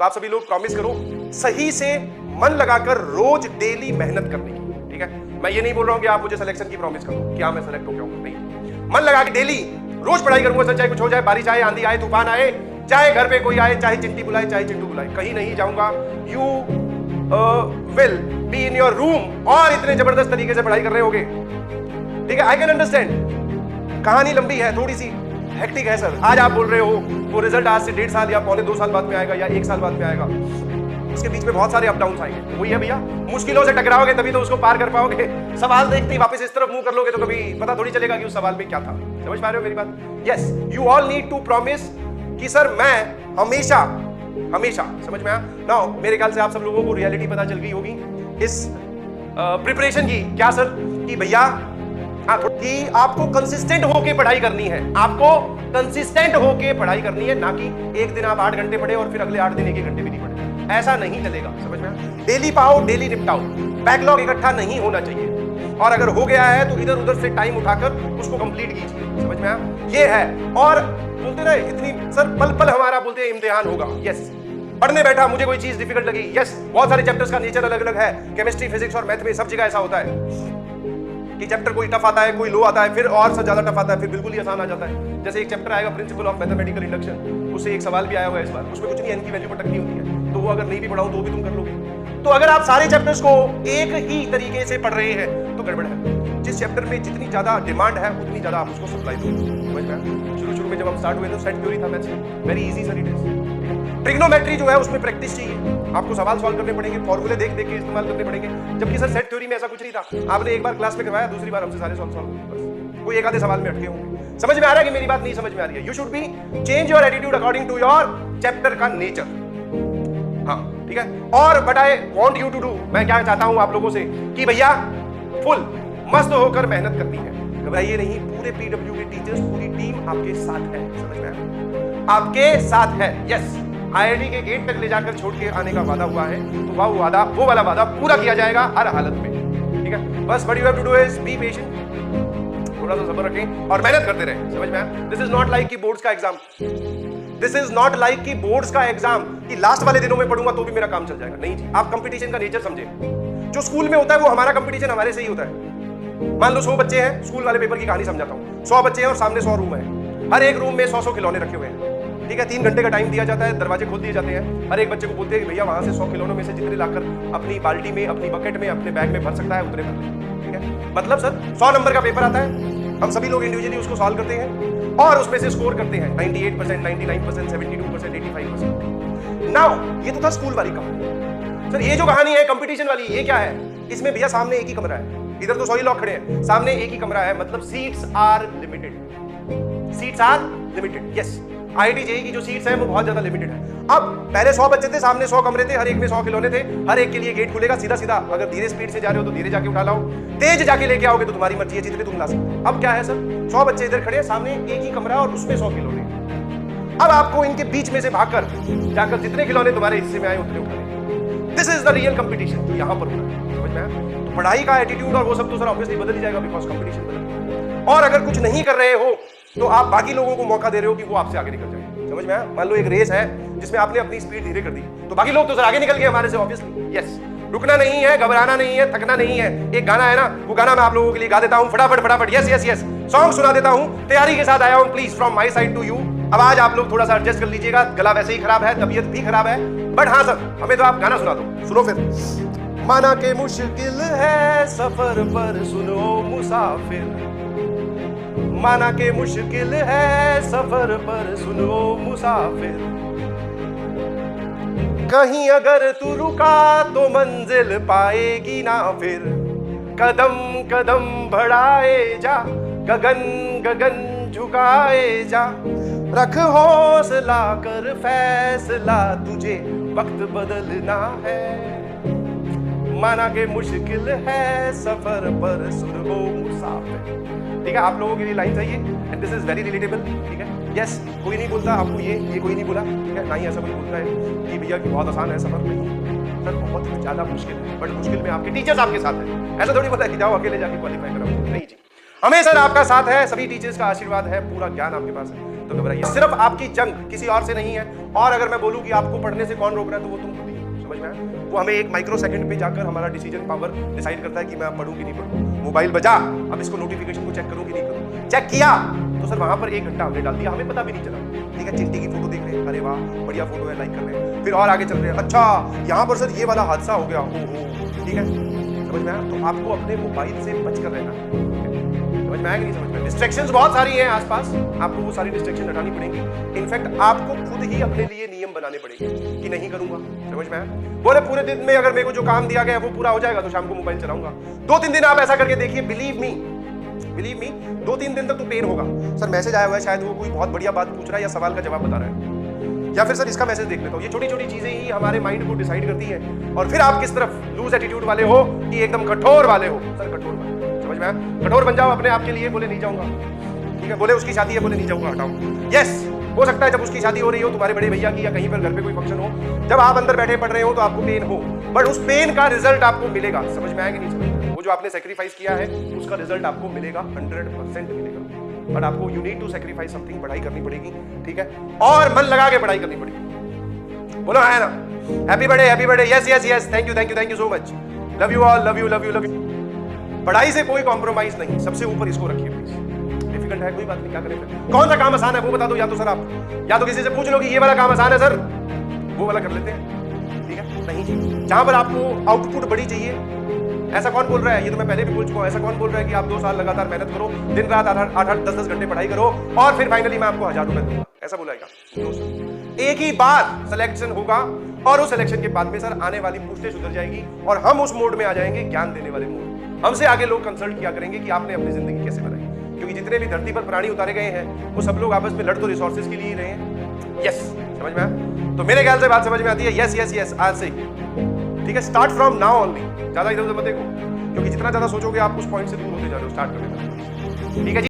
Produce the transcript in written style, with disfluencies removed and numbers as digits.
तो आप सभी लोग प्रॉमिस करो सही से मन लगाकर रोज डेली मेहनत करने की, ठीक है? मैं ये नहीं बोल रहा हूं कि आप मुझे सिलेक्शन की प्रॉमिस करो कि हाँ मैं सेलेक्ट हो गया हूं, नहीं। मन लगा के डेली रोज पढ़ाई करूंगा सर, चाहे कुछ हो जाए, बारिश आए, आंधी आए, तूफान आए, चाहे घर पे कोई आए, चाहे चिंटी बुलाए, चाहे चिंटू बुलाए, कहीं नहीं जाऊंगा। You will be in your room और इतने जबरदस्त तरीके से पढ़ाई कर रहे होगे, ठीक है? I can understand. कहानी लंबी है, थोड़ी सी हेक्टिक है सर। आज आप बोल रहे हो वो रिजल्ट आज से 1.5 साल या 1.25 साल बाद में आएगा या 1 साल बाद में आएगा, उसके बीच में बहुत सारे अप डाउन आएंगे। वही है भैया, मुश्किलों से टकराओगे तभी तो उसको पार कर पाओगे। सवाल देखते ही वापस इस तरफ मुंह कर लोगे तो कभी पता थोड़ी चलेगा कि उस सवाल में क्या था। समझ पा रहे हो मेरी बात? Yes, you all need to promise कि सर मैं हमेशा हमेशा, समझ में आया? नाउ मेरे ख्याल से आप सब लोगों को रियलिटी पता चल गई होगी इस प्रिपरेशन की। क्या सर? कि भैया कि आपको कंसिस्टेंट होके पढ़ाई करनी है, आपको कंसिस्टेंट होके पढ़ाई करनी है, ना कि एक दिन आप 8 घंटे पढ़े और फिर अगले 8 दिन 1 घंटे भी नहीं पढ़े। ऐसा नहीं चलेगा, समझ में आया? डेली पाओ, डेली निपटाओ, बैकलॉग इकट्ठा नहीं होना चाहिए, और अगर हो गया है तो इधर उधर से टाइम उठाकर उसको कंप्लीट कीजिए। समझ में आया? ये है। और बोलते ना इतनी सर पल पल हमारा बोलते हैं इम्तिहान होगा। यस, पढ़ने बैठा, मुझे कोई चीज डिफिकल्ट लगी, यस, बहुत सारे चैप्टर्स का नेचर अलग अलग है, केमिस्ट्री, फिजिक्स और मैथ में सब जगह ऐसा होता है कि चैप्टर कोई टफ आता है, कोई लो आता है, फिर और से ज्यादा टफ आता है, फिर बिल्कुल ही आसान आ जाता है। जैसे एक चैप्टर आएगा प्रिंसिपल ऑफ मैथमेटिकल इंडक्शन, उससे एक सवाल भी आया हुआ है इस बार, उसमें कुछ नहीं, एन की वैल्यू पटकनी होती है, तो वो अगर नहीं भी पढ़ाऊं तो भी तुम कर लोगे। तो अगर आप सारे चैप्टर्स को एक ही तरीके से पढ़ रहे हैं तो गड़बड़ है। जिस चैप्टर में जितनी ज्यादा डिमांड है उतनी ज्यादा आप उसको सप्लाई दो। समझ में? शुरू में जब हम स्टार्ट हुए तो सेट थ्योरी था मैथ्स में, very easy sir it is. Trigonometry जो है उसमें प्रैक्टिस चाहिए, आपको सवाल सॉल्व करने पड़ेंगे, फॉर्मूले देख देख के इस्तेमाल करने पड़ेंगे, जबकि सर सेट थ्योरी में ऐसा कुछ नहीं था। आपने एक बार क्लास में करवाया, दूसरी बार हमसे सारे सॉल्व बस, कोई एक आधे सवाल में अटके होंगे। समझ में आ रहा है कि मेरी बात नहीं समझ में आ रही है? You should be change your attitude according to your chapter का नेचर। हाँ, ठीक है? और but I want you to do, मैं क्या चाहता हूं आप लोगों से कि भैया फुल मस्त होकर मेहनत करनी है, घबराइए नहीं। पूरे पीडब्ल्यू के टीचर्स, पूरी टीम आपके साथ है। समझ में आया? आपके साथ है। यस, आईआईटी के गेट तक ले जाकर छोड़ के आने का वादा हुआ है, तो वो वाला वादा पूरा किया जाएगा हर हालत में, ठीक है? बस what you have to do is be patient, थोड़ा सा सब्र रखें और मेहनत करते रहें। समझ में आया? दिस इज नॉट लाइक कि बोर्ड्स का exam, this is not like कि बोर्ड्स का एग्जाम कि लास्ट वाले दिनों में पढ़ूंगा तो भी मेरा काम चल जाएगा। नहीं जी, आप कंपटीशन का नेचर समझे। जो स्कूल में होता है वो हमारा कंपटीशन हमारे से ही होता है। मान लो 100 बच्चे हैं, स्कूल वाले पेपर की कहानी समझाता हूं, 100 बच्चे हैं और सामने 100 रूम है, हर एक रूम में 100 खिलौने रखे हुए हैं, ठीक है? 3 घंटे का टाइम दिया जाता है, दरवाजे खोल दिए जाते हैं, हर एक बच्चे को बोलते हैं कि भैया वहां से 100 खिलौनों में से जितने लाकर अपनी बाल्टी में, अपनी बकेट में, अपने बैग में भर सकता है उतने भर ले, ठीक है? मतलब सर 100 नंबर का पेपर आता है, हम सभी लोग इंडिविजुअली उसको सॉल्व करते हैं और उसमें से स्कोर करते हैं 98%, 99%, 72%, 85%। नाउ ये तो था स्कूल वाली कहानी। सर ये जो कहानी है कंपटीशन वाली, ये क्या है? इसमें भैया सामने एक ही कमरा है, इधर तो 100 ही लोग खड़े हैं, सामने एक ही कमरा है, मतलब seats are limited, seats are limited. Yes, IIT JEE की जो सीट्स हैं वो बहुत ज्यादा लिमिटेड है। अब पहले 100 बच्चे थे, सामने 100 कमरे थे, हर एक में 100 खिलौने थे, हर एक के लिए गेट खुलेगा सीधा सीधा। अगर धीरे स्पीड से जा रहे हो तो धीरे जाके उठा लाओ, तेज जाके लेके आओगे तो तुम्हारी मर्जी है, जितने तुम ला सकते हो। अब क्या है सर, 100 बच्चे इधर खड़े हैं, सामने एक ही कमरा और उसमें 100 खिलौने। अब आपको इनके बीच में से भागकर जाकर जितने खिलौने तुम्हारे हिस्से में आए उतने उठाने। This is the real competition जो यहाँ पर हो रहा है। समझ में आया? तो पढ़ाई का एटीट्यूड और वो सब तो सर ऑब्वियसली बदल ही जाएगा, बिकॉज कंपटीशन बदल। और अगर कुछ नहीं कर रहे हो तो आप बाकी लोगों को मौका दे रहे हो कि वो आपसे आगे निकल जाए। समझ में आया? मान लो एक रेस है जिसमें आपने अपनी स्पीड धीरे कर दी, तो बाकी लोग तो सर आगे निकल गए हमारे से ऑब्वियसली। यस, रुकना नहीं है, घबराना नहीं है, थकना नहीं है। एक गाना है ना, वो गाना मैं आप लोगों के लिए गा देता हूं फटाफट फटाफट। यस यस यस, सॉन्ग सुना देता हूं, तैयारी के साथ आया हूं, please from my side to you. अब आज आप लोग थोड़ा सा एडजस्ट कर लीजिएगा, गला वैसे ही खराब है, तबीयत भी खराब है, बट हाँ सर हमें तो आप गाना सुना दो। सुनो फिर। माना के मुश्किल है सफर पर सुनो मुसाफिर, माना के मुश्किल है सफर पर सुनो मुसाफिर, कहीं अगर तू रुका तो मंजिल पाएगी ना फिर, कदम कदम बढ़ाए जा, गगन गगन झुकाए जा, रख हौसला कर फैसला, तुझे वक्त बदलना है, माना के मुश्किल है सफर पर सुनो मुसाफिर। ठीक है, आप लोगों के लिए लाइन चाहिए and this is very relatable. ठीक है, यस, कोई नहीं बोलता आपको ये कोई नहीं बोला, ठीक है, ना ही ऐसा कोई बोलता है कि भैया कि बहुत आसान है सफर। नहीं सर, बहुत ज्यादा मुश्किल है, बट मुश्किल में आपके टीचर्स आपके साथ हैं। ऐसा थोड़ी बोलता है कि जाओ अकेले जाके क्वालिफाई करो, नहीं जी, हमें सर आपका साथ है, सभी टीचर्स का आशीर्वाद है, पूरा ज्ञान आपके पास है। तो घबराइए। सिर्फ आपकी जंग किसी और से नहीं है। और अगर मैं बोलूं कि आपको पढ़ने से कौन रोक रहा है, तो वो तुम खुद ही हो। समझ में आया? वो हमें एक माइक्रो सेकंड पे जाकर हमारा डिसीजन पावर डिसाइड करता है कि मैं पढ़ूं कि नहीं पढ़ूं। मोबाइल बजा, अब इसको नोटिफिकेशन को चेक करूं कि नहीं करूं। चेक किया तो सर वहां पर 1 घंटा हमने डाल दिया, हमें पता भी नहीं चला। ठीक है, चिंटी की फोटो देख रहे हैं, अरे वाह बढ़िया फोटो है, लाइक कर रहे हैं। फिर और आगे चल रहे हैं, अच्छा यहाँ पर सर ये वाला हादसा हो गया, ओहो। ठीक है, समझ में आया? तो आपको अपने मोबाइल से बच कर रहना है। समझ में आया कि नहीं समझ में? डिस्ट्रैक्शंस बहुत सारी हैं आसपास, आपको वो सारी डिस्ट्रैक्शन हटानी पड़ेंगी। इनफैक्ट आपको खुद ही अपने लिए नियम बनाने पड़ेंगे कि नहीं करूंगा। समझ में आया? बोले पूरे दिन में अगर मेरे को जो काम दिया गया वो पूरा हो जाएगा तो शाम को मोबाइल चलाऊंगा। 2-3 दिन आप ऐसा करके देखिए, बिलीव मी 2-3 दिन तक तो पेन होगा। सर मैसेज आया हुआ है, शायद वो कोई बहुत बढ़िया बात पूछ रहा है या सवाल का जवाब बता रहा है, या फिर सर इसका मैसेज देख लेता हूँ। ये छोटी छोटी चीजें ही हमारे माइंड को डिसाइड करती हैं। और फिर आप किस तरफ, लूज एटीट्यूड वाले हो कि एकदम कठोर वाले हो। सर कठोर वाले, समझ में आया? कठोर बन जाओ अपने आप के लिए। बोले नहीं जाऊंगा, ठीक है, बोले उसकी शादी है, बोले नहीं जाऊंगा, हटाओ। यस, हो सकता है जब उसकी शादी हो रही हो, तुम्हारे बड़े भैया की, या कहीं पर घर पे कोई फंक्शन हो, जब आप अंदर बैठे पढ़ रहे हो तो आपको पेन हो, बट उस पेन का रिजल्ट आपको मिलेगा। समझ में आएगा नहीं समझ में? वो जो आपने सेक्रीफाइस किया है उसका रिजल्ट आपको मिलेगा, 100% मिलेगा। बट आपको you need to sacrifice something, पढ़ाई करनी पड़ेगी। ठीक है, और मन लगा के पढ़ाई करनी पड़ेगी। बोलो है ना? Happy birthday, yes yes yes, thank you so much, love you all, love you. पढ़ाई से कोई कॉम्प्रोमाइज नहीं, सबसे ऊपर इसको रखिए प्लीज। डिफिकल्ट है कोई बात नहीं, क्या करें फिर? कौन सा काम आसान है वो बता दो, या तो सर आप, या तो किसी से पूछ लो कि ये वाला काम आसान है सर, वो वाला कर लेते हैं। ठीक है, नहीं जी, जहां पर आपको आउटपुट बड़ी चाहिए, ऐसा कौन बोल रहा है? ये तो मैं पहले भी बोल चुका हूं। ऐसा कौन बोल रहा है कि आप 2 साल लगातार मेहनत करो, दिन रात 8-8, 10-10 घंटे पढ़ाई करो और फिर फाइनली मैं आपको 1000 रुपए दूंगा? ऐसा बोला है? एक ही बार सिलेक्शन होगा और उस सिलेक्शन के बाद में सर आने वाली पूछते सुधर जाएगी और हम उस मोड में आ जाएंगे, ज्ञान देने वाले मोड। हमसे आगे लोग कंसल्ट किया करेंगे कि आपने अपनी जिंदगी कैसे बनाई, क्योंकि जितने भी धरती पर प्राणी उतारे गए हैं वो सब लोग आपस में लड़ तो रिसोर्सेज के लिए ही रहे हैं। यस, समझ में आया? तो मेरे ख्याल से बात समझ में आती है। यस यस यस, आज से ही। ठीक है, स्टार्ट फ्रॉम नाउ ओनली। ज्यादा इधर उधर मत देखो, क्योंकि जितना ज्यादा सोचोगे आप उस पॉइंट से दूर होते जा रहे हो स्टार्ट करने में। ठीक है जी।